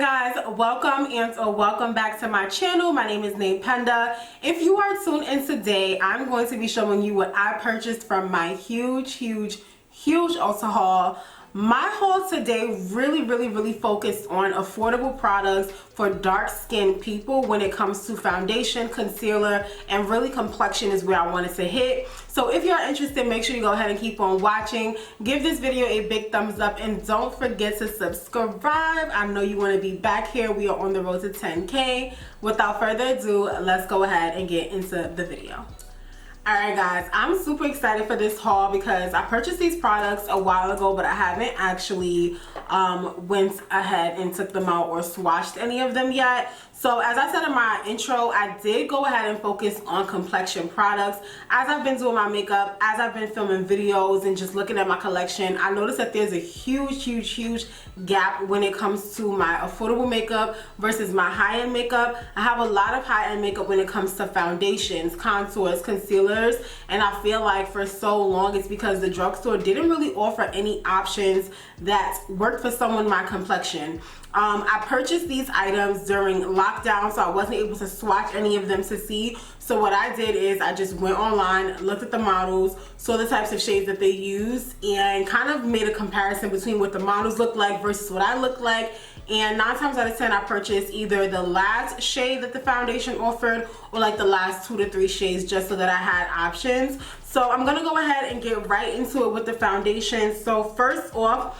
guys, welcome back to my channel. My name is Ndeye Peinda. If you are tuned in today, I'm going to be showing you what I purchased from my huge Ulta haul. My haul today really focused on affordable products for dark skinned people when it comes to foundation, concealer, and really complexion is where I wanted to hit. So if you're interested, make sure you go ahead and keep on watching. Give this video a big thumbs up and don't forget to subscribe. I know you want to be back here. We are on the road to 10K. Without further ado, let's go ahead and get into the video. Alright guys, I'm super excited for this haul because I purchased these products a while ago, but I haven't actually went ahead and took them out or swatched any of them yet. So as I said in my intro, I did go ahead and focus on complexion products. As I've been doing my makeup, as I've been filming videos and just looking at my collection, I noticed that there's a huge gap when it comes to my affordable makeup versus my high-end makeup. I have a lot of high-end makeup when it comes to foundations, contours, concealers, and I feel like for so long it's because the drugstore didn't really offer any options that worked for someone my complexion. I purchased these items during lockdown, so I wasn't able to swatch any of them to see. So what I did is I just went online, looked at the models, saw the types of shades that they used, and kind of made a comparison between what the models look like versus what I look like. And 9 times out of 10 I purchased either the last shade that the foundation offered or like the last 2 to 3 shades, just so that I had options. So I'm gonna go ahead and get right into it with the foundation. So first up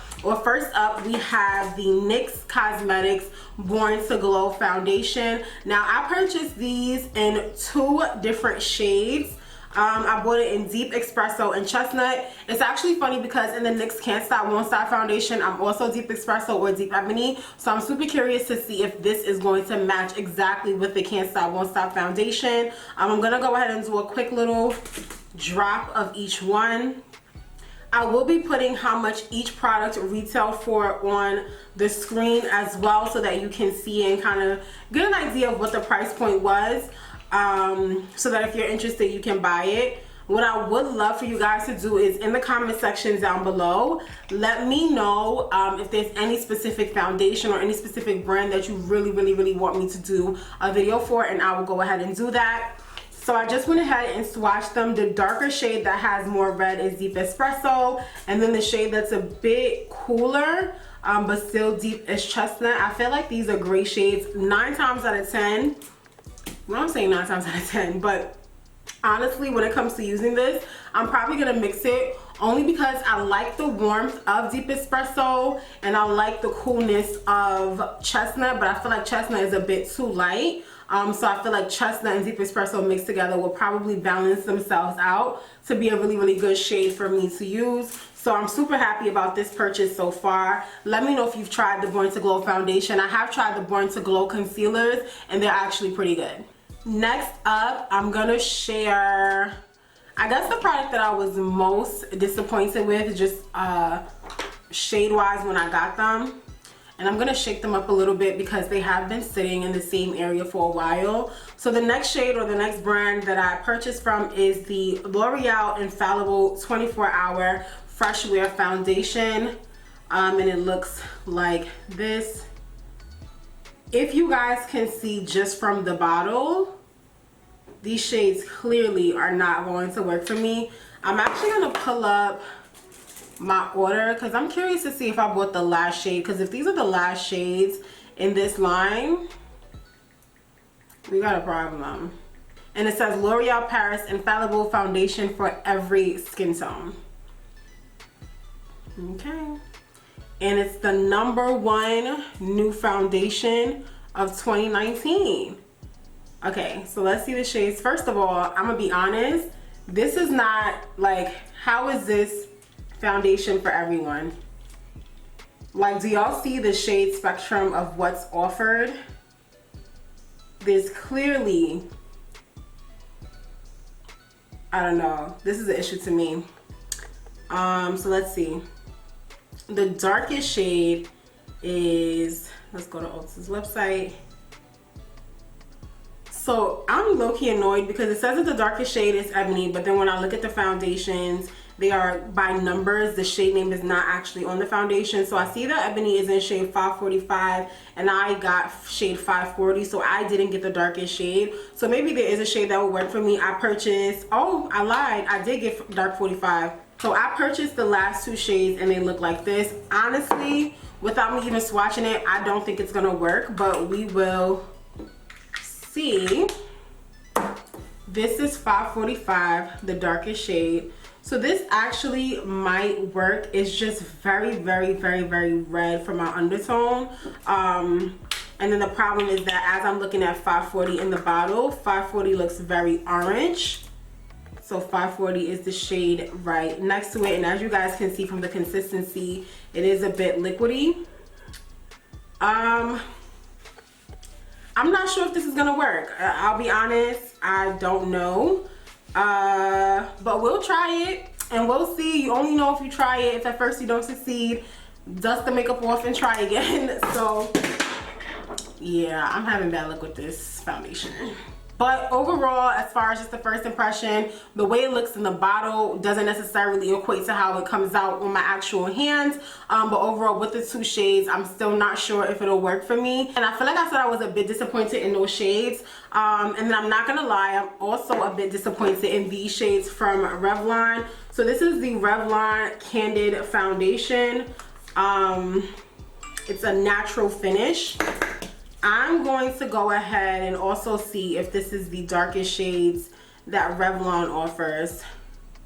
we have the NYX Cosmetics Born to Glow foundation. Now I purchased these in 2 different shades. I bought it in Deep Espresso and Chestnut. It's actually funny because in the NYX Can't Stop Won't Stop foundation, I'm also Deep Espresso or Deep Ebony. So I'm super curious to see if this is going to match exactly with the Can't Stop Won't Stop foundation. I'm gonna go ahead and do a quick little drop of each one. I will be putting how much each product retail for on the screen as well, so that you can see and kind of get an idea of what the price point was, so that if you're interested you can buy it. What I would love for you guys to do is in the comment section down below, let me know if there's any specific foundation or any specific brand that you really want me to do a video for, and I will go ahead and do that. So I just went ahead and swatched them. The darker shade that has more red is Deep Espresso, and then the shade that's a bit cooler but still deep is Chestnut. I feel like these are great shades. 9 times out of 10, well, I'm saying 9 times out of 10, but honestly when it comes to using this, I'm probably gonna mix it only because I like the warmth of Deep Espresso and I like the coolness of Chestnut, but I feel like Chestnut is a bit too light. So I feel like Chestnut and Deep Espresso mixed together will probably balance themselves out to be a really good shade for me to use. So I'm super happy about this purchase so far. Let me know if you've tried the Born to Glow foundation. I have tried the Born to Glow concealers and they're actually pretty good. Next up, I'm gonna share, I guess, the product that I was most disappointed with, just shade wise when I got them. And I'm gonna shake them up a little bit because they have been sitting in the same area for a while. So the next shade or the next brand that I purchased from is the L'Oreal Infallible 24-Hour Fresh Wear Foundation. And it looks like this. If you guys can see just from the bottle, these shades clearly are not going to work for me. I'm actually gonna pull up my order because I'm curious to see if I bought the last shade, because if these are the last shades in this line, we got a problem. And it says L'Oreal Paris Infallible Foundation for every skin tone. Okay. And it's the #1 new foundation of 2019. Okay, so let's see the shades. First of all, I'm gonna be honest, this is not like, how is this foundation for everyone? Like, do y'all see the shade spectrum of what's offered? There's clearly, I don't know, this is an issue to me. So let's see. The darkest shade is, let's go to Ulta's website. So I'm low-key annoyed because it says that the darkest shade is Ebony, but then when I look at the foundations, they are by numbers. The shade name is not actually on the foundation. So I see that Ebony is in shade 545 and I got shade 540, so I didn't get the darkest shade. So maybe there is a shade that will work for me. I purchased, oh, I lied, I did get dark 45. So I purchased the last two shades and they look like this. Honestly, without me even swatching it, I don't think it's gonna work, but we will see. This is 545, the darkest shade. So this actually might work. It's just very, very, very, very red for my undertone. And then the problem is that as I'm looking at 540 in the bottle, 540 looks very orange. So 540 is the shade right next to it. And as you guys can see from the consistency, it is a bit liquidy. I'm not sure if this is gonna work. I'll be honest, I don't know. But we'll try it and we'll see. You only know if you try it. If at first you don't succeed, dust the makeup off and try again. So yeah, I'm having bad luck with this foundation. But overall, as far as just the first impression, the way it looks in the bottle doesn't necessarily equate to how it comes out on my actual hands. But overall, with the two shades, I'm still not sure if it'll work for me. And I feel like I said I was a bit disappointed in those shades. And then I'm not gonna lie, I'm also a bit disappointed in these shades from Revlon. So this is the Revlon Candid Foundation. It's a natural finish. I'm going to go ahead and also see if this is the darkest shades that Revlon offers.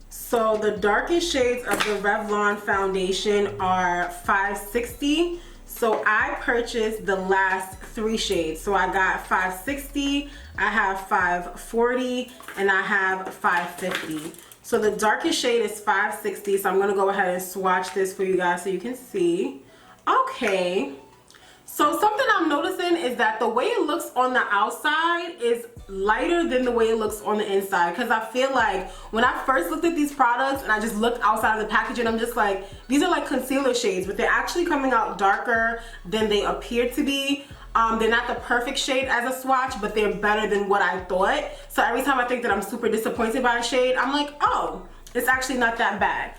So the darkest shades of the Revlon foundation are 560. So I purchased the last three shades. So I got 560, I have 540, and I have 550. So the darkest shade is 560. So I'm gonna go ahead and swatch this for you guys so you can see. Okay. So something I'm noticing is that the way it looks on the outside is lighter than the way it looks on the inside, because I feel like when I first looked at these products and I just looked outside of the packaging, I'm just like, these are like concealer shades, but they're actually coming out darker than they appear to be. They're not the perfect shade as a swatch, but they're better than what I thought. So every time I think that I'm super disappointed by a shade, I'm like, oh, it's actually not that bad.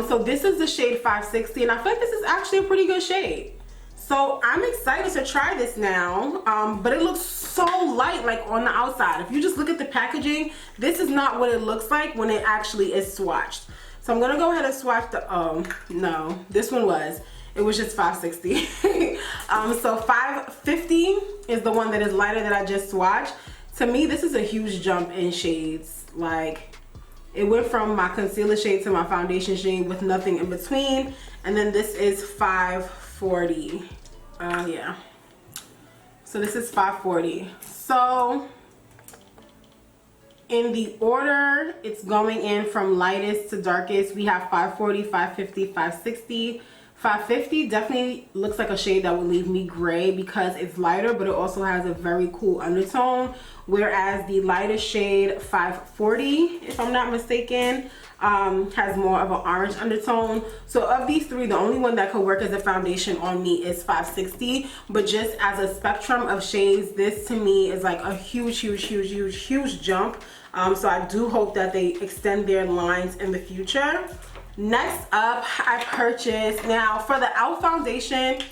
So this is the shade 560, and I feel like this is actually a pretty good shade. So I'm excited to try this now, but it looks so light, like on the outside. If you just look at the packaging, this is not what it looks like when it actually is swatched. So I'm gonna go ahead and swatch the, oh no, this one was, it was just 560. So 550 is the one that is lighter that I just swatched. To me, this is a huge jump in shades. Like, it went from my concealer shade to my foundation shade with nothing in between. And then this is 540. Yeah, so this is 540. So in the order it's going in from lightest to darkest, we have 540, 550, 560. 550 definitely looks like a shade that would leave me gray because it's lighter, but it also has a very cool undertone, whereas the lightest shade 540, if I'm not mistaken, has more of an orange undertone. So of these three, the only one that could work as a foundation on me is 560. But just as a spectrum of shades, this to me is like a huge jump. So I do hope that they extend their lines in the future. Next up, I purchased, now for the e.l.f. foundation,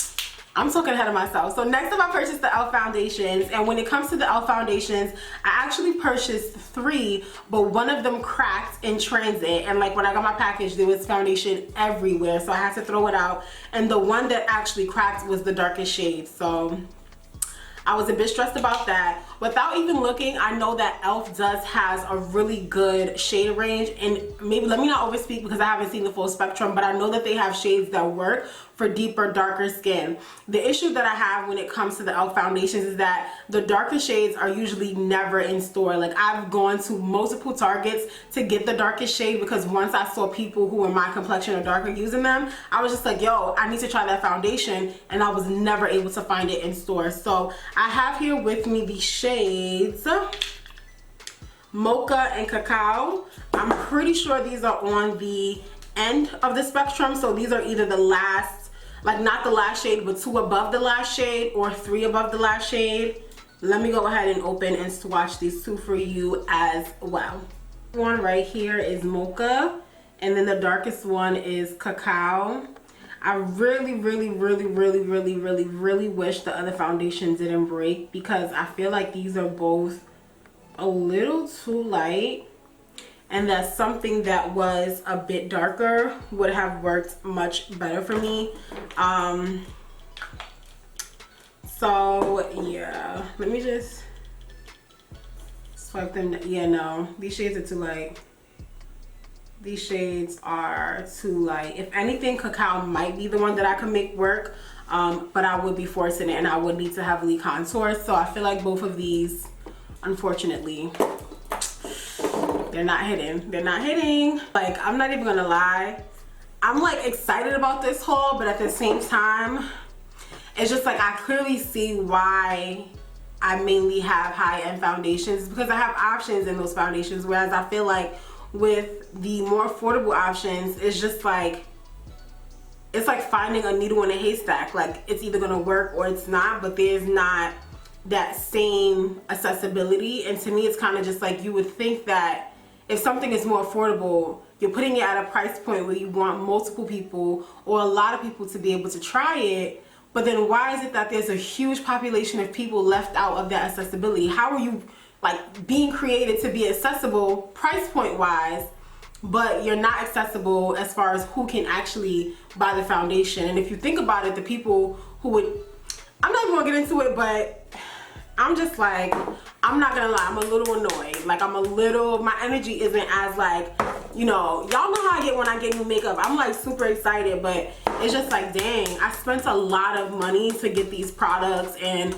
I'm talking ahead of myself. So next up, I purchased the e.l.f. foundations, and when it comes to the e.l.f. foundations, I actually purchased three, but one of them cracked in transit, and like when I got my package, there was foundation everywhere, so I had to throw it out, and the one that actually cracked was the darkest shade. So I was a bit stressed about that. Without even looking, I know that e.l.f. does has a really good shade range, and maybe let me not overspeak because I haven't seen the full spectrum, but I know that they have shades that work for deeper, darker skin. The issue that I have when it comes to the e.l.f. foundations is that the darker shades are usually never in store. Like, I've gone to multiple Targets to get the darkest shade because once I saw people who were my complexion or darker using them, I was just like, yo, I need to try that foundation, and I was never able to find it in store. So I have here with me the shades Mocha and Cacao. I'm pretty sure these are on the end of the spectrum, so these are either the last, like not the last shade, but two above the last shade or three above the last shade. Let me go ahead and open and swatch these two for you as well. One right here is Mocha, and then the darkest one is Cacao. I really wish the other foundations didn't break, because I feel like these are both a little too light, and that something that was a bit darker would have worked much better for me. So yeah, let me just swipe them. Yeah, no, these shades are too light. These shades are too light. If anything, Cacao might be the one that I could make work, but I would be forcing it, and I would need to heavily contour. So I feel like both of these, unfortunately, they're not hitting. They're not hitting. Like, I'm not even gonna lie, I'm like excited about this haul, but at the same time, it's just like I clearly see why I mainly have high-end foundations, because I have options in those foundations, whereas I feel like with the more affordable options, it's just like, it's like finding a needle in a haystack. Like, it's either gonna work or it's not, but there's not that same accessibility. And to me, it's kind of just like, you would think that if something is more affordable, you're putting it at a price point where you want multiple people or a lot of people to be able to try it. But then why is it that there's a huge population of people left out of that accessibility? How are you like being created to be accessible price point wise, but you're not accessible as far as who can actually buy the foundation? And if you think about it, the people who would, I'm not even gonna get into it, but I'm just like, I'm not gonna lie, I'm a little annoyed. Like, my energy isn't as like, you know, y'all know how I get when I get new makeup. I'm like super excited, but it's just like, dang, I spent a lot of money to get these products, and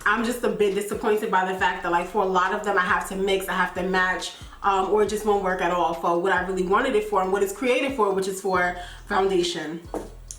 I'm just a bit disappointed by the fact that, like, for a lot of them I have to mix, I have to match, or it just won't work at all for what I really wanted it for and what it's created for, which is for foundation.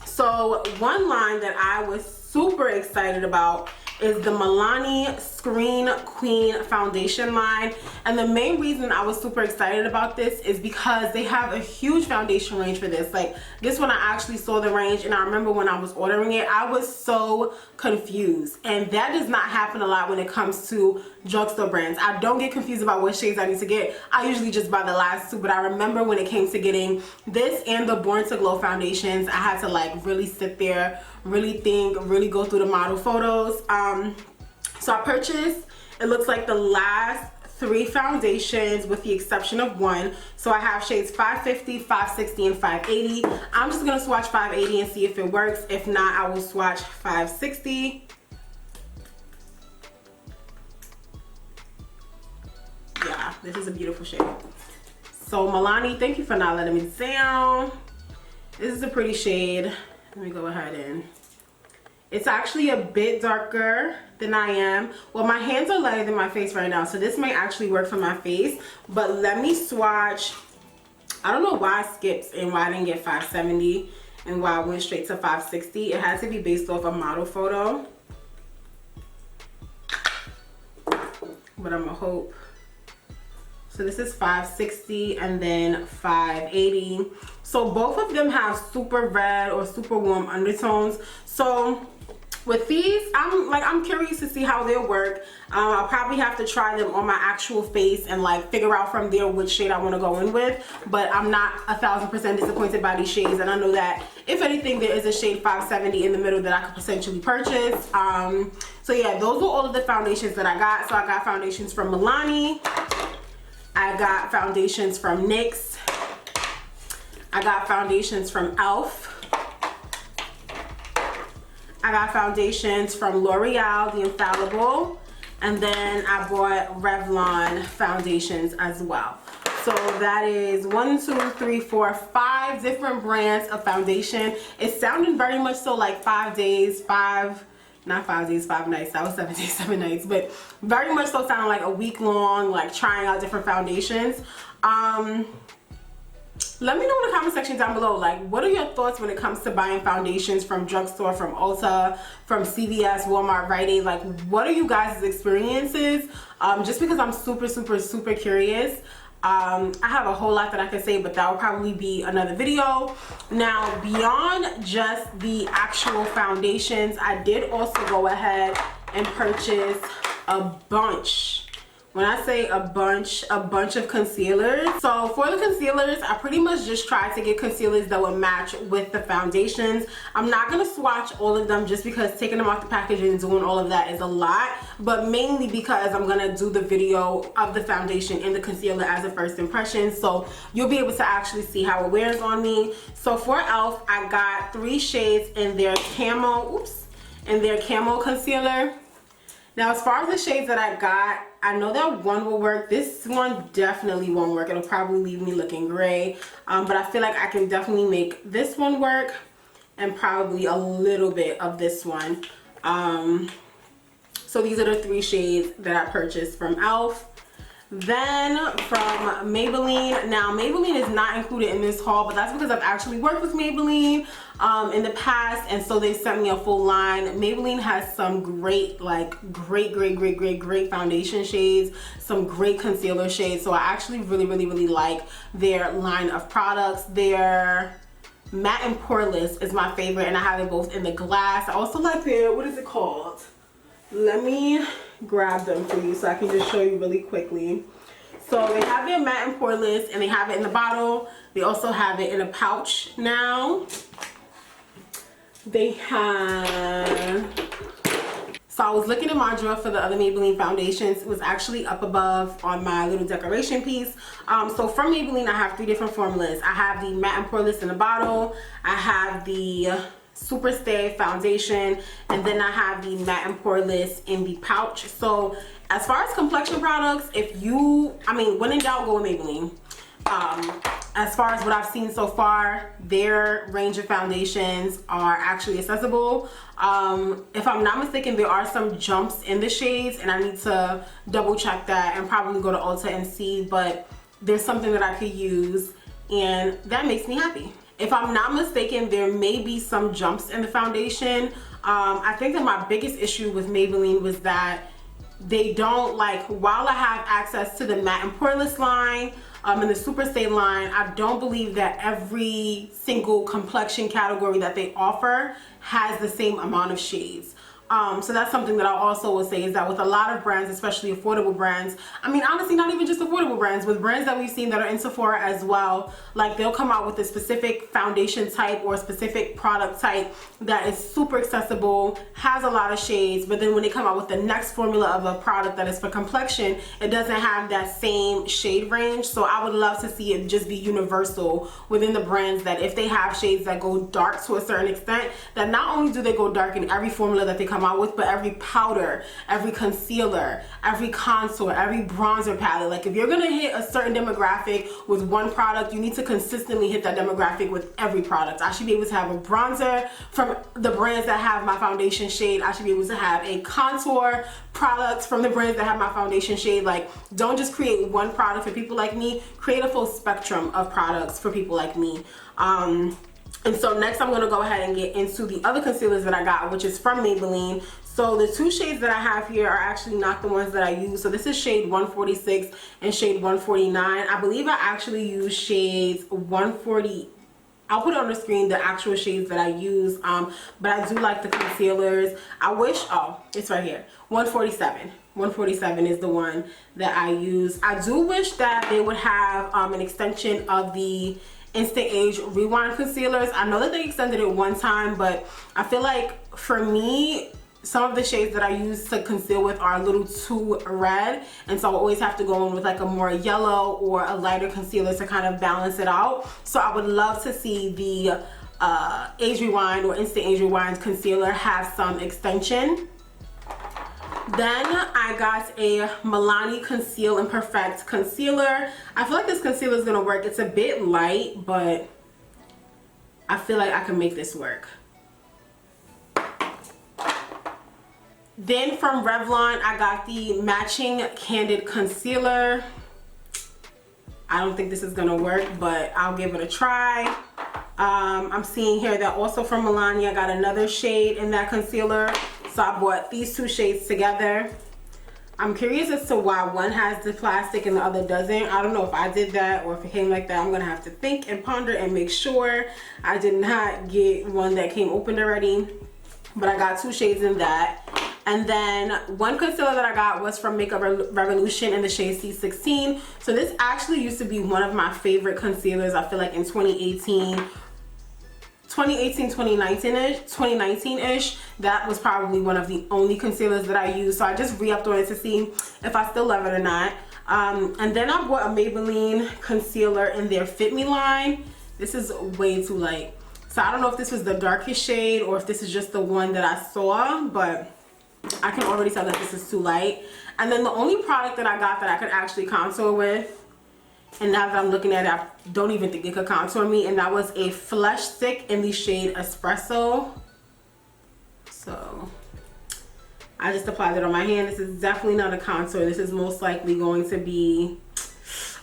So one line that I was super excited about is the MILANI Screen Queen foundation line. And the main reason I was super excited about this is because they have a huge foundation range for this. Like, this one I actually saw the range, and I remember when I was ordering it, I was so confused. And that does not happen a lot when it comes to drugstore brands. I don't get confused about what shades I need to get. I usually just buy the last two, but I remember when it came to getting this and the Born to Glow foundations, I had to like really sit there, really think, really go through the model photos. So I purchased, it looks like the last 3 foundations with the exception of one. So I have shades 550, 560, and 580. I'm just gonna swatch 580 and see if it works. If not, I will swatch 560. Yeah, this is a beautiful shade. So MILANI, thank you for not letting me down. This is a pretty shade. Let me go ahead and, it's actually a bit darker than I am. Well, my hands are lighter than my face right now, so this might actually work for my face. But let me swatch. I don't know why I skipped and why I didn't get 570 and why I went straight to 560. It had to be based off a model photo. But I'm gonna hope. So this is 560 and then 580. So both of them have super red or super warm undertones. So with these, I'm curious to see how they'll work. I'll probably have to try them on my actual face and like figure out from there which shade I want to go in with. But I'm not 1000% disappointed by these shades, and I know that if anything, there is a shade 570 in the middle that I could potentially purchase. So yeah, those were all of the foundations that I got. So I got foundations from MILANI. I got foundations from NYX. I got foundations from e.l.f. I got foundations from L'Oreal, the Infallible, and then I bought Revlon foundations as well. So that is 1, 2, 3, 4, 5 different brands of foundation. It sounded very much so like 5 days, not 5 days, 5 nights. That was 7 days, 7 nights, but very much so sounded like a week long, like trying out different foundations. Let me know in the comment section down below, like, what are your thoughts when it comes to buying foundations from drugstore, from Ulta, from CVS, Walmart, Rite Aid? Like, what are you guys' experiences? Just because I'm super curious. I have a whole lot that I could say, but that will probably be another video. Now, beyond just the actual foundations, I did also go ahead and purchase a bunch when I say a bunch of concealers. So for the concealers, I pretty much just tried to get concealers that would match with the foundations. I'm not gonna swatch all of them just because taking them off the package and doing all of that is a lot, but mainly because I'm gonna do the video of the foundation and the concealer as a first impression, so you'll be able to actually see how it wears on me. So for e.l.f., I got 3 shades in their camo, concealer. Now, as far as the shades that I got, I know that one will work. This one definitely won't work. It'll probably leave me looking gray. But I feel like I can definitely make this one work and probably a little bit of this one. So these are the 3 shades that I purchased from e.l.f. Then from Maybelline. Now, Maybelline is not included in this haul, but that's because I've actually worked with Maybelline in the past, and so they sent me a full line. Maybelline has some great, like great foundation shades, some great concealer shades, so I actually really like their line of products. Their matte and poreless is my favorite, and I have it both in the glass. I also like their, what is it called? Let me grab them for you so I can just show you really quickly. So they have their matte and poreless, and they have it in the bottle. They also have it in a pouch now. They have, so I was looking in my drawer for the other Maybelline foundations. It was actually up above on my little decoration piece. So from Maybelline, I have 3 different formulas. I have the matte and poreless in the bottle. I have the Super Stay foundation, and then I have the matte and poreless in the pouch. So as far as complexion products, if you, I mean, when in doubt, go with Maybelline. As far as what I've seen so far, their range of foundations are actually accessible. If I'm not mistaken, there are some jumps in the shades, and I need to double check that and probably go to Ulta and see, but there's something that I could use, and that makes me happy. If I'm not mistaken, there may be some jumps in the foundation. I think that my biggest issue with Maybelline was that they don't, like, while I have access to the matte and poreless line and the Super Stay line, I don't believe that every single complexion category that they offer has the same amount of shades. So that's something that I also will say, is that with a lot of brands, especially affordable brands, I mean, honestly, not even just affordable brands, with brands that we've seen that are in Sephora as well, like they'll come out with a specific foundation type or a specific product type that is super accessible, has a lot of shades, but then when they come out with the next formula of a product that is for complexion, it doesn't have that same shade range. So I would love to see it just be universal within the brands, that if they have shades that go dark to a certain extent, that not only do they go dark in every formula that they come out with, but every powder, every concealer, every contour, every bronzer palette. Like, if you're gonna hit a certain demographic with one product, you need to consistently hit that demographic with every product. I should be able to have a bronzer from the brands that have my foundation shade. I should be able to have a contour product from the brands that have my foundation shade. Like, don't just create one product for people like me, create a full spectrum of products for people like me. And so next I'm going to go ahead and get into the other concealers that I got, which is from Maybelline. So the 2 shades that I have here are actually not the ones that I use. So this is shade 146 and shade 149. I believe I actually use shades 140. I'll put it on the screen, the actual shades that I use, but I do like the concealers. I wish, oh, it's right here, 147. 147 is the one that I use. I do wish that they would have an extension of the Instant Age Rewind concealers. I know that they extended it one time, but I feel like for me, some of the shades that I use to conceal with are a little too red, and so I always have to go in with like a more yellow or a lighter concealer to kind of balance it out. So I would love to see the Age Rewind or Instant Age Rewind concealer have some extension. Then I got a Milani Conceal and Perfect concealer. I feel like this concealer is gonna work. It's a bit light, but I feel like I can make this work. Then from Revlon, I got the matching Candid concealer. I don't think this is gonna work, but I'll give it a try. I'm seeing here that also from Milani, I got another shade in that concealer. So I bought these 2 shades together. I'm curious as to why one has the plastic and the other doesn't. I don't know if I did that or if it came like that. I'm gonna have to think and ponder and make sure I did not get one that came opened already. But I got 2 shades in that. And then one concealer that I got was from Makeup Revolution in the shade C16. So this actually used to be one of my favorite concealers. I feel like in 2019-ish, that was probably one of the only concealers that I used. So I just re-upped on it to see if I still love it or not. And then I bought a Maybelline concealer in their Fit Me line. This is way too light. So I don't know if this was the darkest shade or if this is just the one that I saw, but I can already tell that this is too light. And then the only product that I got that I could actually contour with, and now that I'm looking at it, I don't even think it could contour me, and that was a Flesh Stick in the shade Espresso. So I just applied it on my hand. This is definitely not a contour. This is most likely going to be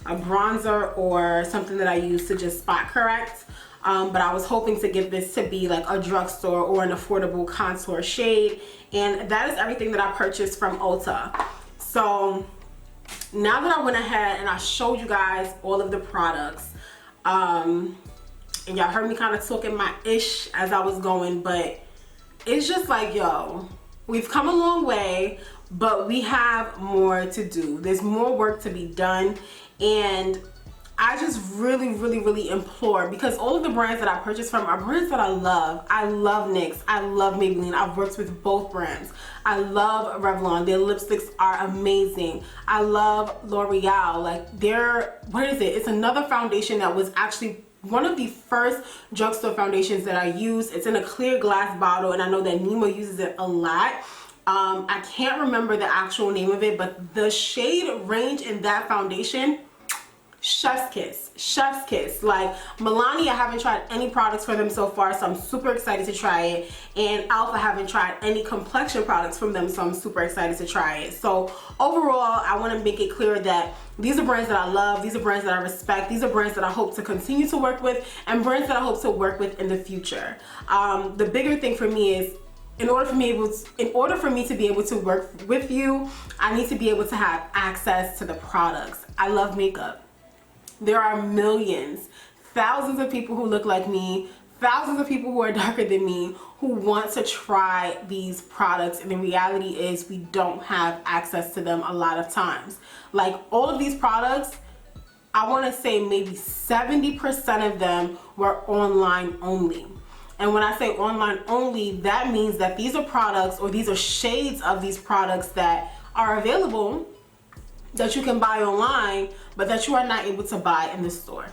a bronzer or something that I use to just spot correct. But I was hoping to get this to be like a drugstore or an affordable contour shade. And that is everything that I purchased from Ulta. So now that I went ahead and I showed you guys all of the products, and y'all heard me kind of talking my ish as I was going, but it's just like, yo, we've come a long way, but we have more to do. There's more work to be done. And I just really implore, because all of the brands that I purchased from are brands that I love. I love NYX, I love Maybelline, I've worked with both brands. I love Revlon, their lipsticks are amazing. I love L'Oreal, like what is it? It's another foundation that was actually one of the first drugstore foundations that I used. It's in a clear glass bottle, and I know that Nemo uses it a lot. I can't remember the actual name of it, but the shade range in that foundation, chef's kiss. Like MILANI, I haven't tried any products for them so far, so I'm super excited to try it. And Alpha, I haven't tried any complexion products from them, so I'm super excited to try it. So overall, I want to make it clear that these are brands that I love, these are brands that I respect, these are brands that I hope to continue to work with, and brands that I hope to work with in the future. The bigger thing for me is, in order for me to be able to work with you, I need to be able to have access to the products. I love makeup. There are millions, thousands of people who look like me, thousands of people who are darker than me, who want to try these products, and the reality is we don't have access to them a lot of times. Like all of these products, I want to say maybe 70% of them were online only. And when I say online only, that means that these are products, or these are shades of these products that are available that you can buy online, but that you are not able to buy in the store.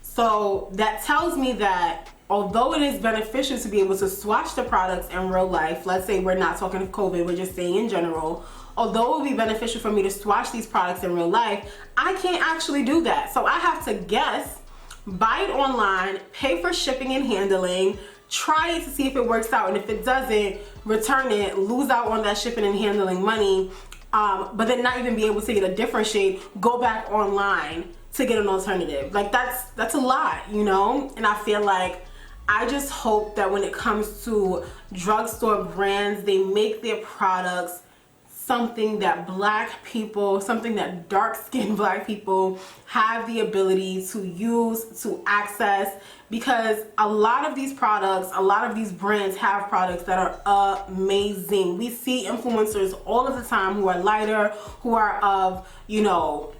So that tells me that although it is beneficial to be able to swatch the products in real life, let's say we're not talking of COVID, we're just saying in general, although it would be beneficial for me to swatch these products in real life, I can't actually do that. So I have to guess, buy it online, pay for shipping and handling, try it to see if it works out, and if it doesn't, return it, lose out on that shipping and handling money, but then not even be able to get a different shade, go back online to get an alternative. Like that's a lot, you know? And I feel like I just hope that when it comes to drugstore brands, they make their products something that black people, something that dark-skinned black people have the ability to use, to access, because a lot of these products, a lot of these brands have products that are amazing. We see influencers all of the time who are lighter, who are of, you know,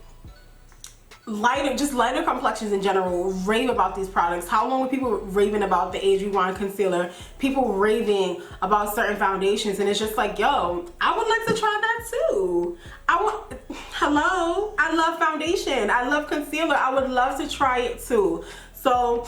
lighter complexions in general, rave about these products. How long were people raving about the Age Rewind concealer? People raving about certain foundations, and it's just like, yo, I would like to try that too. Hello, I love foundation, I love concealer, I would love to try it too. So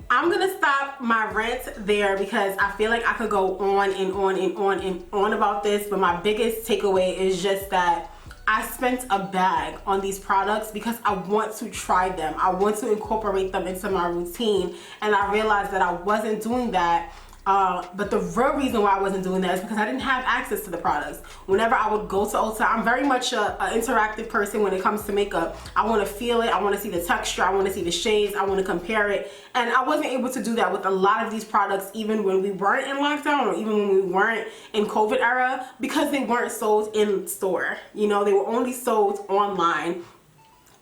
I'm gonna stop my rant there, because I feel like I could go on and on and on and on about this, but my biggest takeaway is just that I spent a bag on these products because I want to try them. I want to incorporate them into my routine, and I realized that I wasn't doing that. But the real reason why I wasn't doing that is because I didn't have access to the products. Whenever I would go to Ulta, I'm very much an interactive person when it comes to makeup. I want to feel it, I want to see the texture, I want to see the shades, I want to compare it. And I wasn't able to do that with a lot of these products, even when we weren't in lockdown, or even when we weren't in COVID era, because they weren't sold in store. You know, they were only sold online.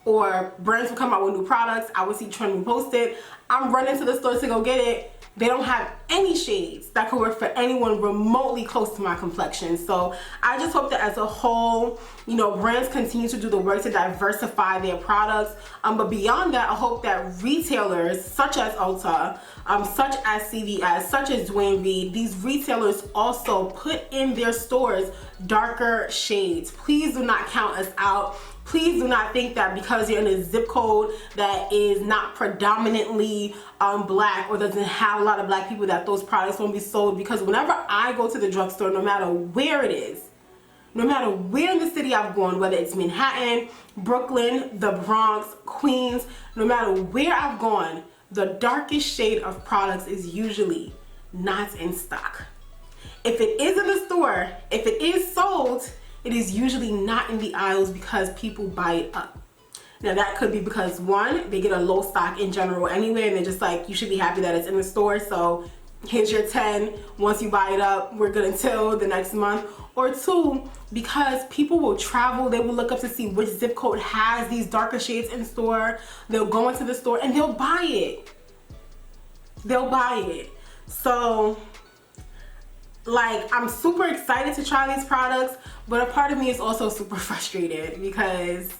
or brands will come out with new products. I would see trend reposted. I'm running to the store to go get it. They don't have any shades that could work for anyone remotely close to my complexion. So I just hope that as a whole, you know, brands continue to do the work to diversify their products. But beyond that, I hope that retailers such as Ulta, such as CVS, such as Dwayne Reed, these retailers also put in their stores darker shades. Please do not count us out. Please do not think that because you're in a zip code that is not predominantly black or doesn't have a lot of black people that those products won't be sold, because whenever I go to the drugstore, no matter where it is, no matter where in the city I've gone, whether it's Manhattan, Brooklyn, the Bronx, Queens, no matter where I've gone, the darkest shade of products is usually not in stock. If it is in the store, if it is sold, it is usually not in the aisles because people buy it up. Now that could be because one, they get a low stock in general anyway, and they're just like, you should be happy that it's in the store, so here's your 10. Once you buy it up, we're good until the next month. Or two, because people will travel, they will look up to see which zip code has these darker shades in store. They'll go into the store and they'll buy it. They'll buy it. So, like, I'm super excited to try these products, but a part of me is also super frustrated because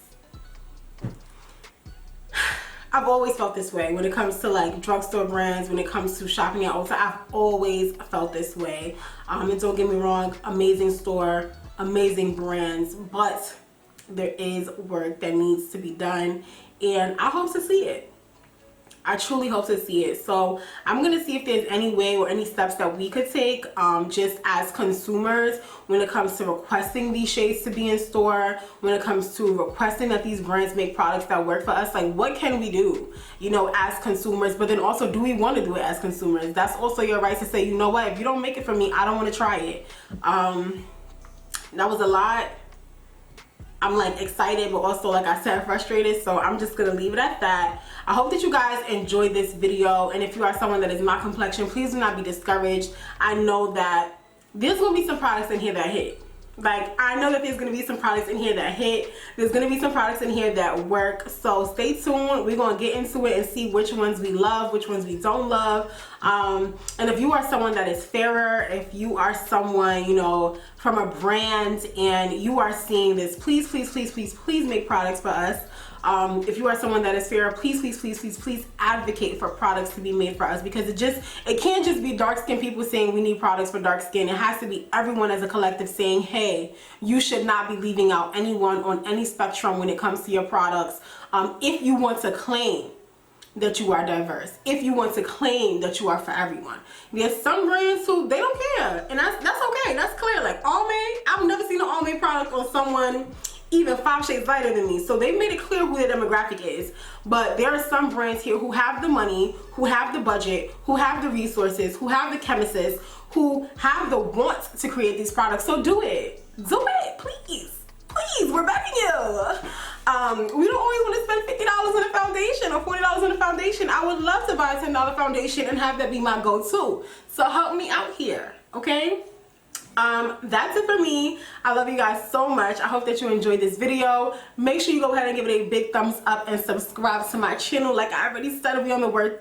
I've always felt this way when it comes to like drugstore brands, when it comes to shopping at Ulta. I've always felt this way. And don't get me wrong, amazing store, amazing brands, but there is work that needs to be done, and I hope to see it. I truly hope to see it. So I'm gonna see if there's any way or any steps that we could take just as consumers when it comes to requesting these shades to be in store, when it comes to requesting that these brands make products that work for us. Like, what can we do, you know, as consumers? But then also, do we want to do it as consumers? That's also your right to say, you know what, if you don't make it for me, I don't want to try it. That was a lot. I'm like excited, but also, like I said, frustrated. So I'm just gonna leave it at that. I hope that you guys enjoyed this video, and if you are someone that is my complexion, please do not be discouraged. I know that there's gonna be some products in here that hit. Like, I know that there's gonna be some products in here that hit. There's gonna be some products in here that work. So stay tuned. We're gonna get into it and see which ones we love, which ones we don't love. And if you are someone that is fairer, if you are someone, you know, from a brand and you are seeing this, please, please, please, please, please make products for us. If you are someone that is fairer, please, please, please, please, please advocate for products to be made for us, because it can't just be dark skinned people saying we need products for dark skin. It has to be everyone as a collective saying, hey, you should not be leaving out anyone on any spectrum when it comes to your products. If you want to claim that you are diverse, if you want to claim that you are for everyone. There's some brands who they don't care, and that's okay. That's clear. Like Almay, I've never seen an Almay product on someone even 5 shades lighter than me, so they've made it clear who their demographic is. But there are some brands here who have the money, who have the budget, who have the resources, who have the chemists, who have the want to create these products. So do it, please, we're begging you. We don't always want to spend $50 on a foundation or $40 on a foundation. I would love to buy a $10 foundation and have that be my go-to. So help me out here, okay? That's it for me. I love you guys so much. I hope that you enjoyed this video. Make sure you go ahead and give it a big thumbs up and subscribe to my channel. Like I already said, look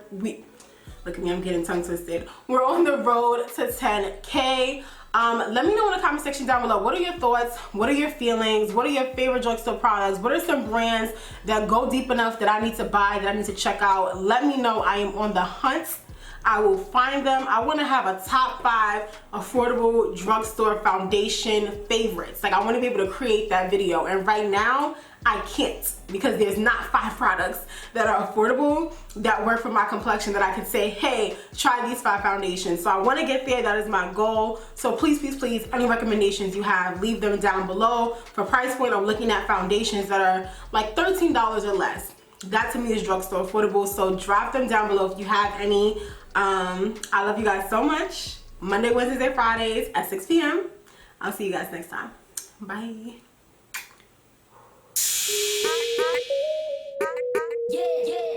at me, I'm getting tongue twisted. We're on the road to 10K. Let me know in the comment section down below, what are your thoughts, what are your feelings, what are your favorite drugstore products, what are some brands that go deep enough that I need to buy, that I need to check out. Let me know. I am on the hunt. I will find them. I want to have a top 5 affordable drugstore foundation favorites. Like, I want to be able to create that video, and right now I can't, because there's not 5 products that are affordable that work for my complexion that I could say, hey, try these 5 foundations. So I want to get there. That is my goal. So please, please, please, any recommendations you have, leave them down below. For price point, I'm looking at foundations that are like $13 or less. That to me is drugstore affordable. So drop them down below if you have any. I love you guys so much. Monday, Wednesdays, and Fridays at 6 p.m. I'll see you guys next time. Bye. Yeah, yeah.